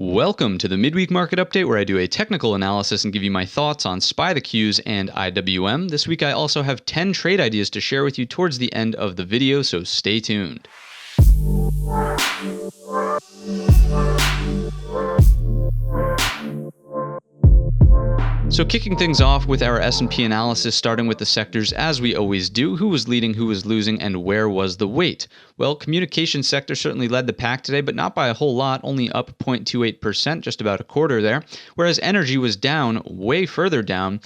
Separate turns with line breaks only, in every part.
Welcome to the Midweek Market Update, where I do a technical analysis and give you my thoughts on SPY the Qs and IWM. This week I also have 10 trade ideas to share with you towards the end of the video, so stay tuned. So kicking things off with our S&P analysis, starting with the sectors as we always do. Who was leading, who was losing, and where was the weight? Well, communication sector certainly led the pack today, but not by a whole lot, only up 0.28%, just about a quarter there. Whereas energy was down, way further down,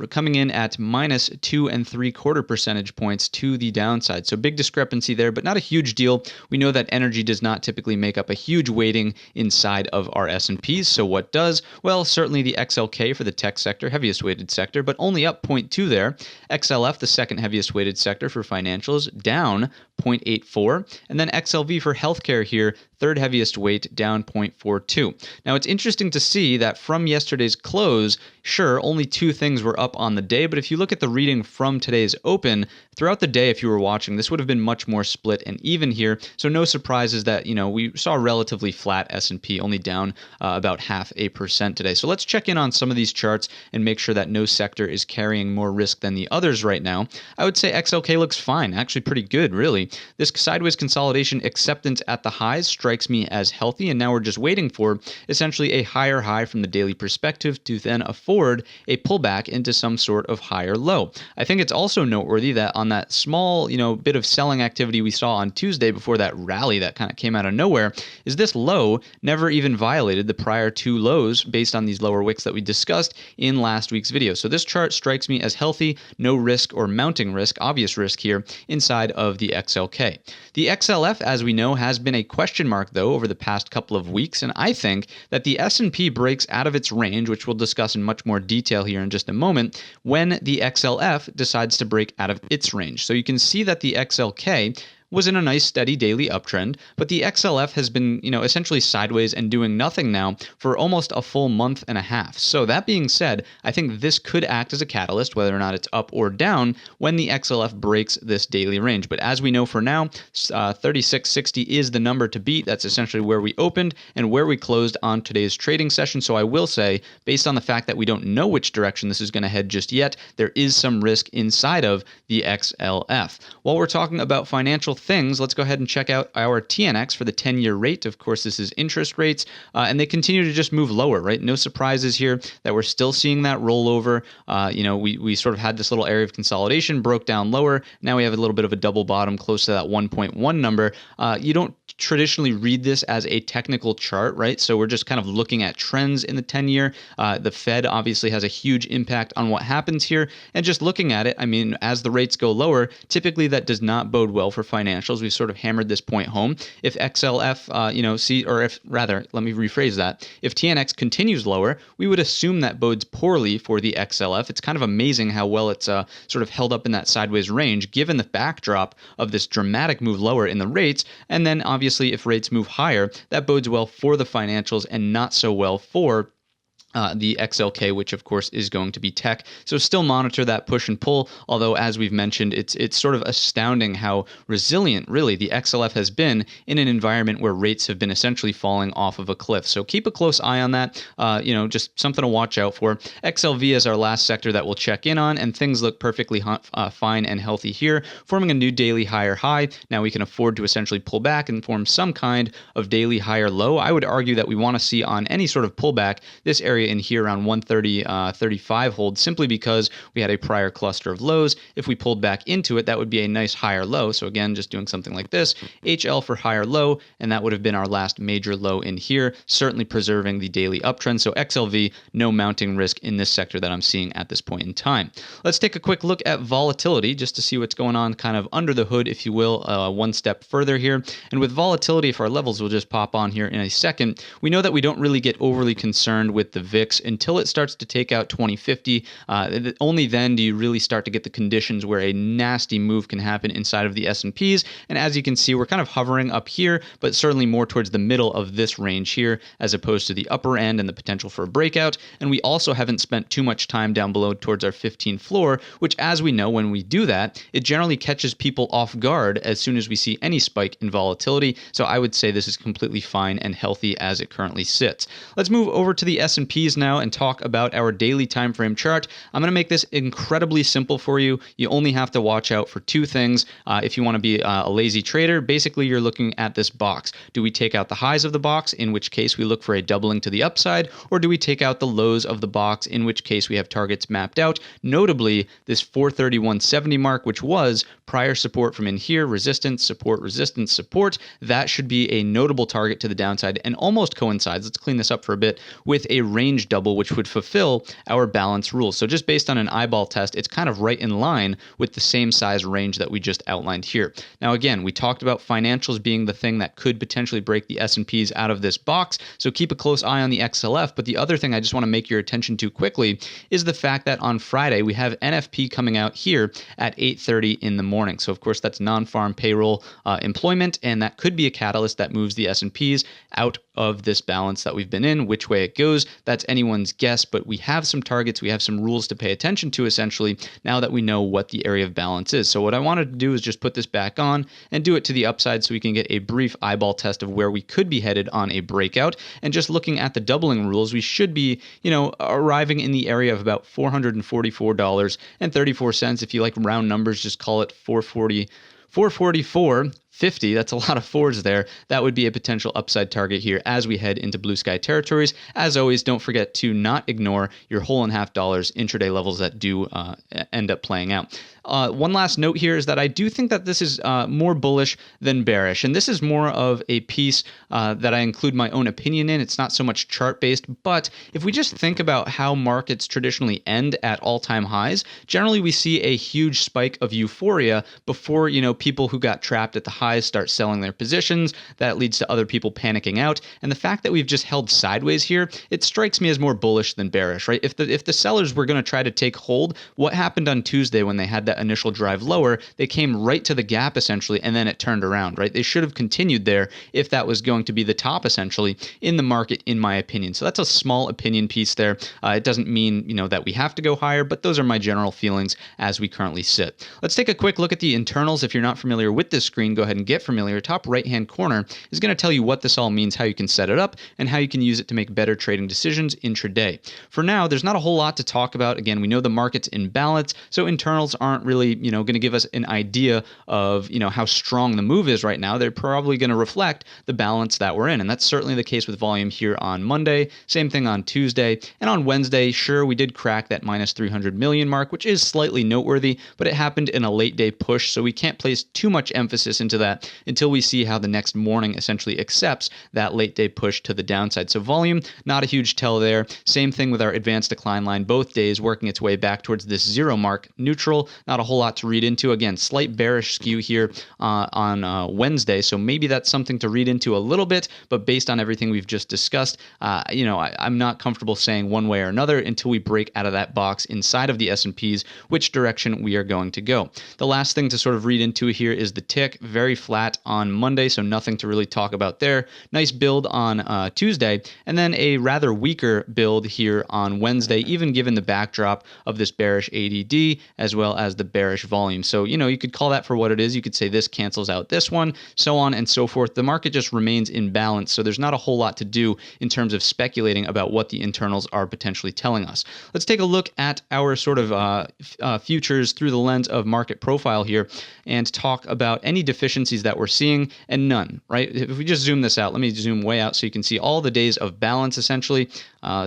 coming in at minus 2.75 percentage points to the downside. So big discrepancy there, but not a huge deal. We know that energy does not typically make up a huge weighting inside of our S&Ps. So what does? Well, certainly the XLK for the tech sector, heaviest weighted sector, but only up 0.2 there. XLF, the second heaviest weighted sector for financials, down 0.84. And then XLV for healthcare here, third heaviest weight, down 0.42. Now, it's interesting to see that from yesterday's close, sure, only two things were up on the day, but if you look at the reading from today's open, throughout the day, if you were watching, this would have been much more split and even here. So no surprises that, we saw a relatively flat S&P, only down about 0.5% today. So let's check in on some of these charts and make sure that no sector is carrying more risk than the others right now. I would say XLK looks fine, actually pretty good, really. This sideways consolidation acceptance at the highs strikes me as healthy, and now we're just waiting for essentially a higher high from the daily perspective to then afford a pullback into some sort of higher low. I think it's also noteworthy that on that small, bit of selling activity we saw on Tuesday before that rally that kind of came out of nowhere, is this low never even violated the prior two lows based on these lower wicks that we discussed in last week's video. So this chart strikes me as healthy, no risk or mounting risk, obvious risk here inside of the XLK. The XLF, as we know, has been a question mark though over the past couple of weeks, and I think that the S&P breaks out of its range, which we'll discuss in much more detail here in just a moment, when the XLF decides to break out of its range. So you can see that the XLK was in a nice steady daily uptrend, but the XLF has been, essentially sideways and doing nothing now for almost a full month and a half. So that being said, I think this could act as a catalyst, whether or not it's up or down, when the XLF breaks this daily range. But as we know for now, 3660 is the number to beat. That's essentially where we opened and where we closed on today's trading session. So I will say, based on the fact that we don't know which direction this is going to head just yet, there is some risk inside of the XLF. While we're talking about financial things, let's go ahead and check out our TNX for the 10-year rate. Of course, this is interest rates, and they continue to just move lower, right? No surprises here that we're still seeing that rollover. We sort of had this little area of consolidation, broke down lower. Now we have a little bit of a double bottom close to that 1.1 number. You don't traditionally read this as a technical chart, right? So we're just kind of looking at trends in the 10-year. The Fed obviously has a huge impact on what happens here. And just looking at it, as the rates go lower, typically that does not bode well for financials. We've sort of hammered this point home. If XLF, let me rephrase that. If TNX continues lower, we would assume that bodes poorly for the XLF. It's kind of amazing how well it's sort of held up in that sideways range, given the backdrop of this dramatic move lower in the rates. And then obviously if rates move higher, that bodes well for the financials and not so well for the XLK, which of course is going to be tech. So still monitor that push and pull, although as we've mentioned, it's sort of astounding how resilient really the XLF has been in an environment where rates have been essentially falling off of a cliff. So keep a close eye on that, just something to watch out for. XLV is our last sector that we'll check in on, and things look perfectly fine and healthy here, forming a new daily higher high. Now we can afford to essentially pull back and form some kind of daily higher low. I would argue that we want to see on any sort of pullback this area in here around 130.35 hold, simply because we had a prior cluster of lows. If we pulled back into it, that would be a nice higher low. So again, just doing something like this, HL for higher low, and that would have been our last major low in here, certainly preserving the daily uptrend. So XLV, no mounting risk in this sector that I'm seeing at this point in time. Let's take a quick look at volatility just to see what's going on kind of under the hood, if you will, one step further here. And with volatility, if our levels will just pop on here in a second, we know that we don't really get overly concerned with the VIX until it starts to take out 2050. Only then do you really start to get the conditions where a nasty move can happen inside of the S&Ps. And as you can see, we're kind of hovering up here, but certainly more towards the middle of this range here, as opposed to the upper end and the potential for a breakout. And we also haven't spent too much time down below towards our 15 floor, which, as we know, when we do that, it generally catches people off guard as soon as we see any spike in volatility. So I would say this is completely fine and healthy as it currently sits. Let's move over to the S&Ps now and talk about our daily time frame chart. I'm going to make this incredibly simple for you. You only have to watch out for two things. If you want to be a lazy trader, basically you're looking at this box. Do we take out the highs of the box, in which case we look for a doubling to the upside, or do we take out the lows of the box, in which case we have targets mapped out, notably this 431.70 mark, which was prior support from in here, resistance, support, resistance, support. That should be a notable target to the downside and almost coincides, let's clean this up for a bit, with a range double, which would fulfill our balance rule. So just based on an eyeball test, it's kind of right in line with the same size range that we just outlined here. Now, again, we talked about financials being the thing that could potentially break the S&Ps out of this box, so keep a close eye on the XLF. But the other thing I just want to make your attention to quickly is the fact that on Friday we have NFP coming out here at 8:30 in the morning. So of course that's non-farm payroll employment, and that could be a catalyst that moves the S&Ps out of this balance that we've been in. Which way it goes, that's anyone's guess, but we have some targets, we have some rules to pay attention to essentially now that we know what the area of balance is. So what I wanted to do is just put this back on and do it to the upside so we can get a brief eyeball test of where we could be headed on a breakout. And just looking at the doubling rules, we should be, arriving in the area of about $444.34. If you like round numbers, just call it 444.50. That's a lot of fours there. That would be a potential upside target here as we head into blue sky territories. As always, don't forget to not ignore your whole and half dollars intraday levels that do end up playing out. One last note here is that I do think that this is more bullish than bearish, and this is more of a piece that I include my own opinion in. It's not so much chart-based, but if we just think about how markets traditionally end at all-time highs, generally we see a huge spike of euphoria before, people who got trapped at the highs start selling their positions. That leads to other people panicking out, and the fact that we've just held sideways here, it strikes me as more bullish than bearish, right? If the sellers were going to try to take hold, what happened on Tuesday when they had that initial drive lower? They came right to the gap essentially, and then it turned around, right? They should have continued there if that was going to be the top essentially in the market, in my opinion. So that's a small opinion piece there. It doesn't mean, that we have to go higher, but those are my general feelings as we currently sit. Let's take a quick look at the internals. If you're not familiar with this screen, go ahead and get familiar. Top right-hand corner is going to tell you what this all means, how you can set it up, and how you can use it to make better trading decisions intraday. For now, there's not a whole lot to talk about. Again, we know the market's in balance, so internals aren't really, going to give us an idea of, how strong the move is right now. They're probably going to reflect the balance that we're in, and that's certainly the case with volume here on Monday. Same thing on Tuesday, and on Wednesday, sure, we did crack that minus 300 million mark, which is slightly noteworthy, but it happened in a late day push, so we can't place too much emphasis into that until we see how the next morning essentially accepts that late day push to the downside. So volume, not a huge tell there. Same thing with our advanced decline line, both days working its way back towards this zero mark. Neutral, not a whole lot to read into. Again, slight bearish skew here on Wednesday, so maybe that's something to read into a little bit, but based on everything we've just discussed, I'm not comfortable saying one way or another until we break out of that box inside of the S&Ps, which direction we are going to go. The last thing to sort of read into here is the tick, very flat on Monday, so nothing to really talk about there. Nice build on Tuesday, and then a rather weaker build here on Wednesday, even given the backdrop of this bearish ADD as well as the bearish volume. So, you could call that for what it is. You could say this cancels out this one, so on and so forth. The market just remains in balance, so there's not a whole lot to do in terms of speculating about what the internals are potentially telling us. Let's take a look at our sort of futures through the lens of market profile here and talk about any deficiencies that we're seeing, and none, right? If we just zoom this out, let me zoom way out so you can see all the days of balance essentially,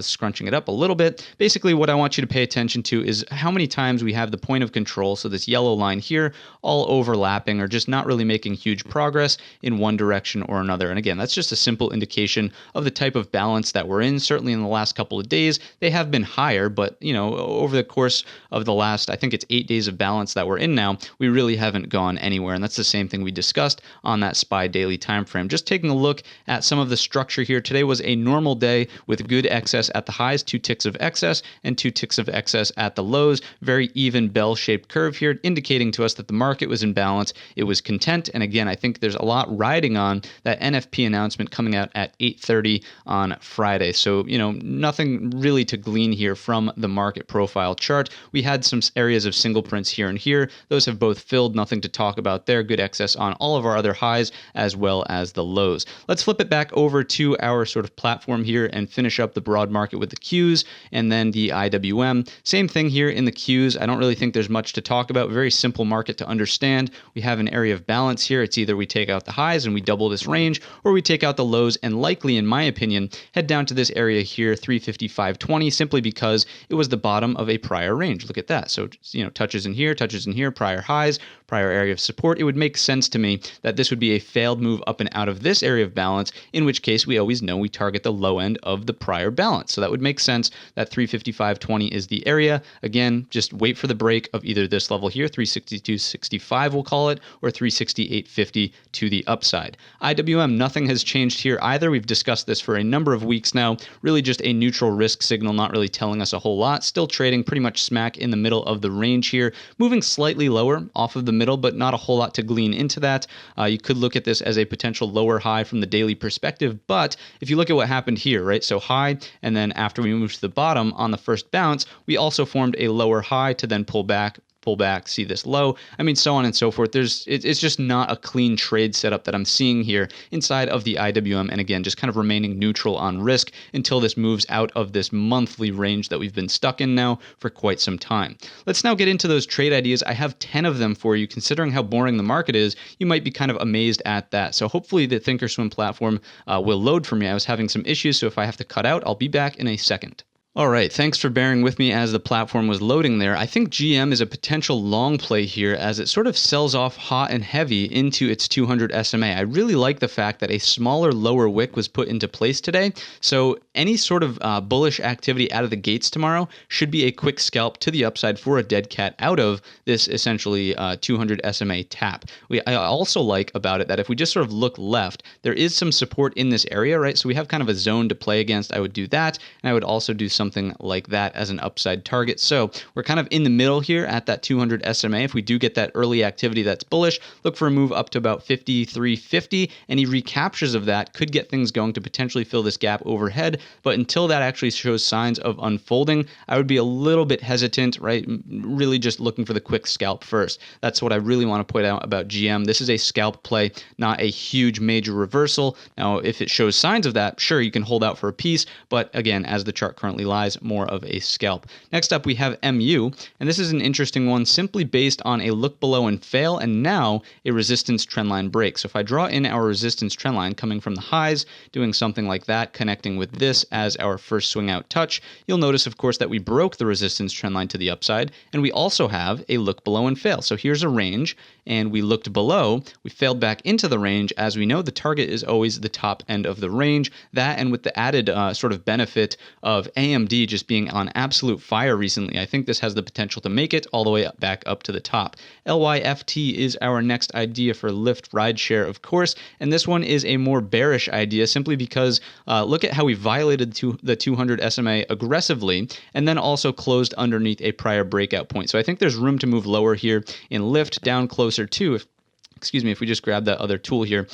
scrunching it up a little bit. Basically, what I want you to pay attention to is how many times we have the point of control, so this yellow line here, all overlapping or just not really making huge progress in one direction or another. And again, that's just a simple indication of the type of balance that we're in. Certainly in the last couple of days, they have been higher, but over the course of the last, I think it's 8 days of balance that we're in now, we really haven't gone anywhere. And that's the same thing we discussed on that SPY daily time frame. Just taking a look at some of the structure here. Today was a normal day with good excess at the highs, 2 ticks of excess and 2 ticks of excess at the lows. Very even bell-shaped curve here, indicating to us that the market was in balance. It was content. And again, I think there's a lot riding on that NFP announcement coming out at 8:30 on Friday. So, nothing really to glean here from the market profile chart. We had some areas of single prints here and here. Those have both filled. Nothing to talk about there. Good excess on all of our other highs as well as the lows. Let's flip it back over to our sort of platform here and finish up the broad market with the Qs and then the IWM. Same thing here in the Qs. I don't really think there's much to talk about. Very simple market to understand. We have an area of balance here. It's either we take out the highs and we double this range, or we take out the lows and likely, in my opinion, head down to this area here, 355.20, simply because it was the bottom of a prior range. Look at that. So, touches in here, prior highs, prior area of support. It would make sense to me that this would be a failed move up and out of this area of balance, in which case we always know we target the low end of the prior balance. So that would make sense that 355.20 is the area. Again, just wait for the break of either this level here, 362.65 we'll call it, or 368.50 to the upside. IWM, nothing has changed here either. We've discussed this for a number of weeks now. Really just a neutral risk signal, not really telling us a whole lot. Still trading pretty much smack in the middle of the range here, moving slightly lower off of the middle, but not a whole lot to glean into that. You could look at this as a potential lower high from the daily perspective, but if you look at what happened here, right? So high, and then after we moved to the bottom on the first bounce, we also formed a lower high to then pull back, see this low. So on and so forth. It's just not a clean trade setup that I'm seeing here inside of the IWM. And again, just kind of remaining neutral on risk until this moves out of this monthly range that we've been stuck in now for quite some time. Let's now get into those trade ideas. I have 10 of them for you. Considering how boring the market is, you might be kind of amazed at that. So hopefully the Thinkorswim platform will load for me. I was having some issues, so if I have to cut out, I'll be back in a second. All right, thanks for bearing with me as the platform was loading there. I think GM is a potential long play here as it sort of sells off hot and heavy into its 200 SMA. I really like the fact that a smaller, lower wick was put into place today. So any sort of bullish activity out of the gates tomorrow should be a quick scalp to the upside for a dead cat out of this essentially 200 SMA tap. I also like about it that if we just sort of look left, there is some support in this area, right? So we have kind of a zone to play against. I would do that, and I would also do something like that as an upside target. So we're kind of in the middle here at that 200 SMA. If we do get that early activity that's bullish, look for a move up to about 53.50. Any recaptures of that could get things going to potentially fill this gap overhead. But until that actually shows signs of unfolding, I would be a little bit hesitant, right? Really just looking for the quick scalp first. That's what I really want to point out about GM. This is a scalp play, not a huge major reversal. Now, if it shows signs of that, sure, you can hold out for a piece. But again, as the chart currently lies, more of a scalp. Next up, we have MU, and this is an interesting one simply based on a look below and fail, and now a resistance trendline break. So if I draw in our resistance trendline coming from the highs, doing something like that, connecting with this as our first swing out touch, you'll notice, of course, that we broke the resistance trendline to the upside, and we also have a look below and fail. So here's a range, and we looked below, we failed back into the range. As we know, the target is always the top end of the range. That, and with the added sort of benefit of AMD just being on absolute fire recently, I think this has the potential to make it all the way back up to the top. LYFT is our next idea for Lyft rideshare, of course, and this one is a more bearish idea simply because look at how we violated the 200 SMA aggressively and then also closed underneath a prior breakout point. So I think there's room to move lower here in Lyft, down closer to, if we just grab that other tool here,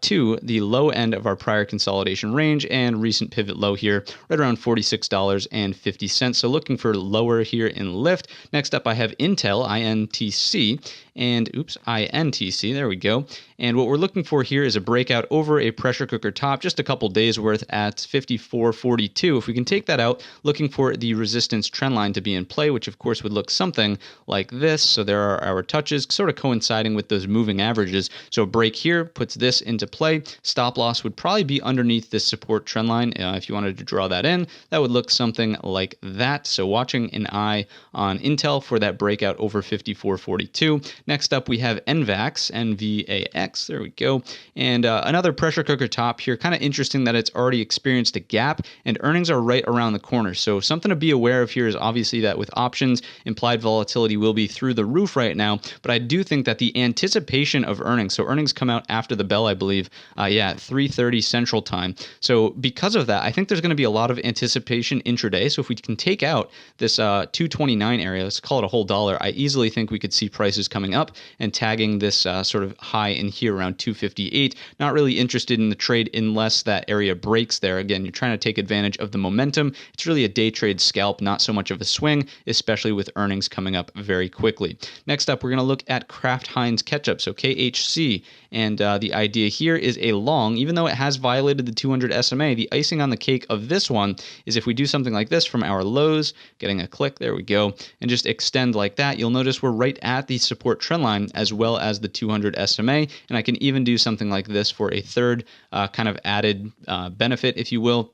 to the low end of our prior consolidation range and recent pivot low here, right around $46.50. So looking for lower here in Lyft. Next up, I have Intel, INTC, and INTC, there we go. And what we're looking for here is a breakout over a pressure cooker top, just a couple days worth at 54.42. If we can take that out, looking for the resistance trend line to be in play, which of course would look something like this. So there are our touches sort of coinciding with those moving averages. So a break here puts this this into play, stop loss would probably be underneath this support trend line. If you wanted to draw that in, that would look something like that. So watching an eye on Intel for that breakout over 54.42. Next up, we have NVAX, NVAX, there we go. And another pressure cooker top here. Kind of interesting that it's already experienced a gap and earnings are right around the corner. So something to be aware of here is obviously that with options, implied volatility will be through the roof right now. But I do think that the anticipation of earnings, so earnings come out after the bell, I believe, at 3:30 Central Time. So because of that, I think there's going to be a lot of anticipation intraday. So if we can take out this 229 area, let's call it a whole dollar, I easily think we could see prices coming up and tagging this sort of high in here around 258. Not really interested in the trade unless that area breaks there. Again, you're trying to take advantage of the momentum. It's really a day trade scalp, not so much of a swing, especially with earnings coming up very quickly. Next up, we're going to look at Kraft Heinz ketchup, so KHC. And the idea here is a long, even though it has violated the 200 SMA, the icing on the cake of this one is if we do something like this from our lows, getting a click, there we go, and just extend like that, you'll notice we're right at the support trend line as well as the 200 SMA. And I can even do something like this for a third kind of added benefit, if you will.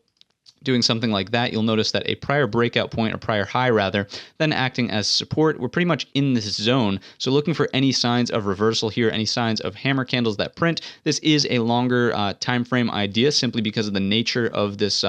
Doing something like that, you'll notice that a prior breakout point, or prior high rather, then acting as support. We're pretty much in this zone. So looking for any signs of reversal here, any signs of hammer candles that print. This is a longer time frame idea simply because of the nature of this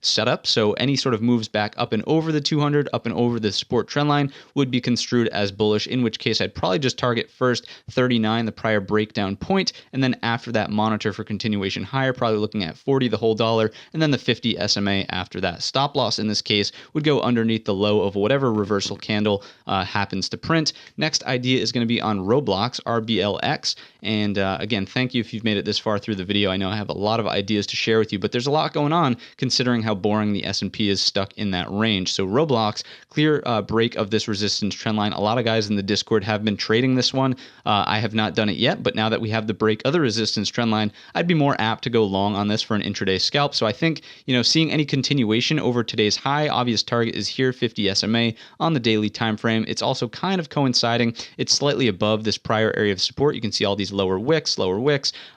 setup. So any sort of moves back up and over the 200, up and over the support trend line would be construed as bullish, in which case I'd probably just target first 39, the prior breakdown point, and then after that monitor for continuation higher, probably looking at 40, the whole dollar, and then the 50 SMA after that. Stop loss in this case would go underneath the low of whatever reversal candle happens to print. Next idea is going to be on Roblox, RBLX. And again, thank you if you've made it this far through the video. I know I have a lot of ideas to share with you, but there's a lot going on considering how boring the S&P is stuck in that range. So Roblox, clear break of this resistance trend line. A lot of guys in the Discord have been trading this one. I have not done it yet, but now that we have the break of the resistance trend line, I'd be more apt to go long on this for an intraday scalp. So I think, seeing any continuation over today's high, obvious target is here, 50 SMA on the daily time frame. It's also kind of coinciding. It's slightly above this prior area of support. You can see all these lower wicks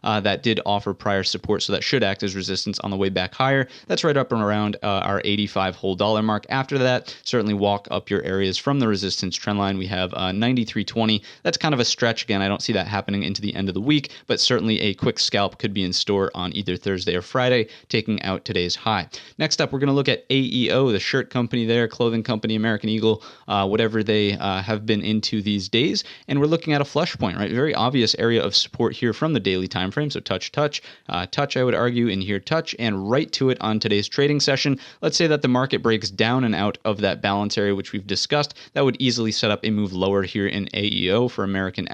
that did offer prior support, so that should act as resistance on the way back higher. That's right up and around our 85 whole dollar mark. After that, certainly walk up your areas from the resistance trend line. We have 93.20. That's kind of a stretch. Again, I don't see that happening into the end of the week, but certainly a quick scalp could be in store on either Thursday or Friday, taking out today's high. Next up, we're going to look at AEO, the shirt company there, clothing company, American Eagle, whatever they have been into these days. And we're looking at a flush point, right? Very obvious area of support here from the daily time frame. So touch, I would argue, in here, touch, and right to it on today's trading session. Let's say that the market breaks down and out of that balance area, which we've discussed. That would easily set up a move lower here in AEO for American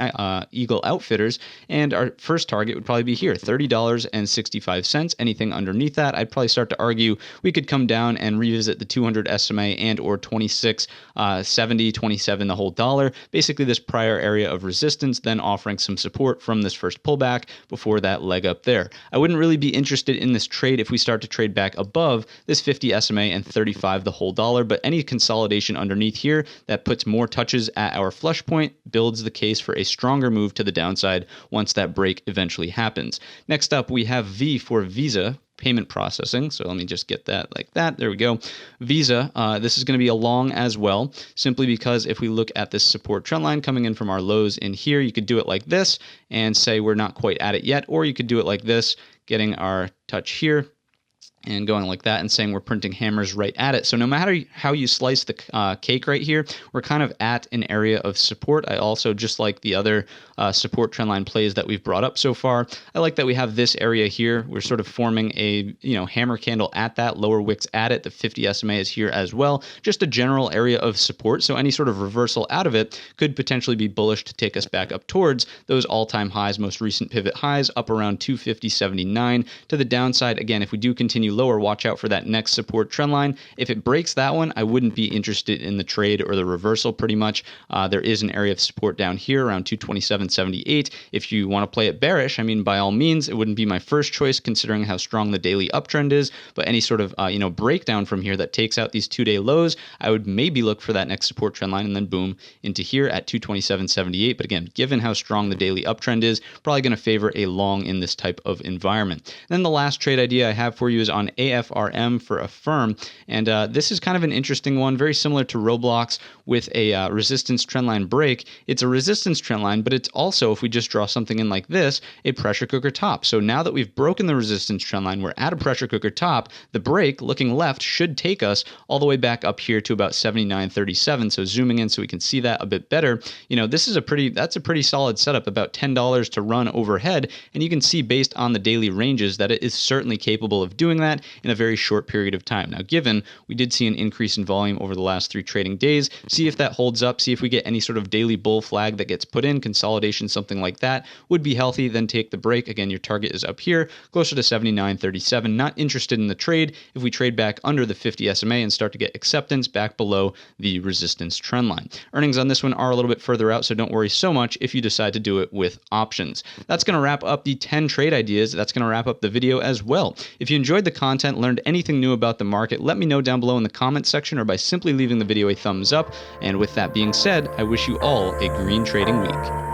Eagle Outfitters. And our first target would probably be here, $30.65. Anything underneath that, I'd probably start to argue we could come down and revisit the 200 SMA and or 26.70, 27, the whole dollar. Basically this prior area of resistance, then offering some support from this first pullback before that leg up there. I wouldn't really be interested in this trade if we start to trade back above this 50 SMA and 35, the whole dollar, but any consolidation underneath here that puts more touches at our flush point builds the case for a stronger move to the downside once that break eventually happens. Next up, we have V for Visa, payment processing. So let me just get that like that. There we go. Visa, this is going to be a long as well, simply because if we look at this support trend line coming in from our lows in here, you could do it like this and say we're not quite at it yet, or you could do it like this, getting our touch here and going like that and saying we're printing hammers right at it. So no matter how you slice the cake right here, we're kind of at an area of support. I also, just like the other support trendline plays that we've brought up so far, I like that we have this area here. We're sort of forming a hammer candle at that, lower wicks at it. The 50 SMA is here as well. Just a general area of support. So any sort of reversal out of it could potentially be bullish to take us back up towards those all-time highs, most recent pivot highs, up around 250.79 to the downside. Again, if we do continue lower, watch out for that next support trend line. If it breaks that one, I wouldn't be interested in the trade or the reversal pretty much. There is an area of support down here around 227.78. If you want to play it bearish, I mean, by all means, it wouldn't be my first choice considering how strong the daily uptrend is, but any sort of breakdown from here that takes out these 2-day lows, I would maybe look for that next support trend line and then boom into here at 227.78. But again, given how strong the daily uptrend is, probably going to favor a long in this type of environment. Then the last trade idea I have for you is on AFRM for a firm, and this is kind of an interesting one, very similar to Roblox with a resistance trendline break. It's a resistance trendline, but it's also, if we just draw something in like this, a pressure cooker top. So now that we've broken the resistance trendline, we're at a pressure cooker top. The break looking left should take us all the way back up here to about 79.37. So zooming in so we can see that a bit better, this is that's a pretty solid setup, about $10 to run overhead, and you can see based on the daily ranges that it is certainly capable of doing that in a very short period of time. Now, given we did see an increase in volume over the last 3 trading days, see if that holds up, see if we get any sort of daily bull flag that gets put in, consolidation, something like that would be healthy, then take the break. Again, your target is up here, closer to 79.37. Not interested in the trade if we trade back under the 50 SMA and start to get acceptance back below the resistance trend line. Earnings on this one are a little bit further out, so don't worry so much if you decide to do it with options. That's going to wrap up the 10 trade ideas. That's going to wrap up the video as well. If you enjoyed the content, learned anything new about the market, let me know down below in the comments section or by simply leaving the video a thumbs up. And with that being said, I wish you all a green trading week.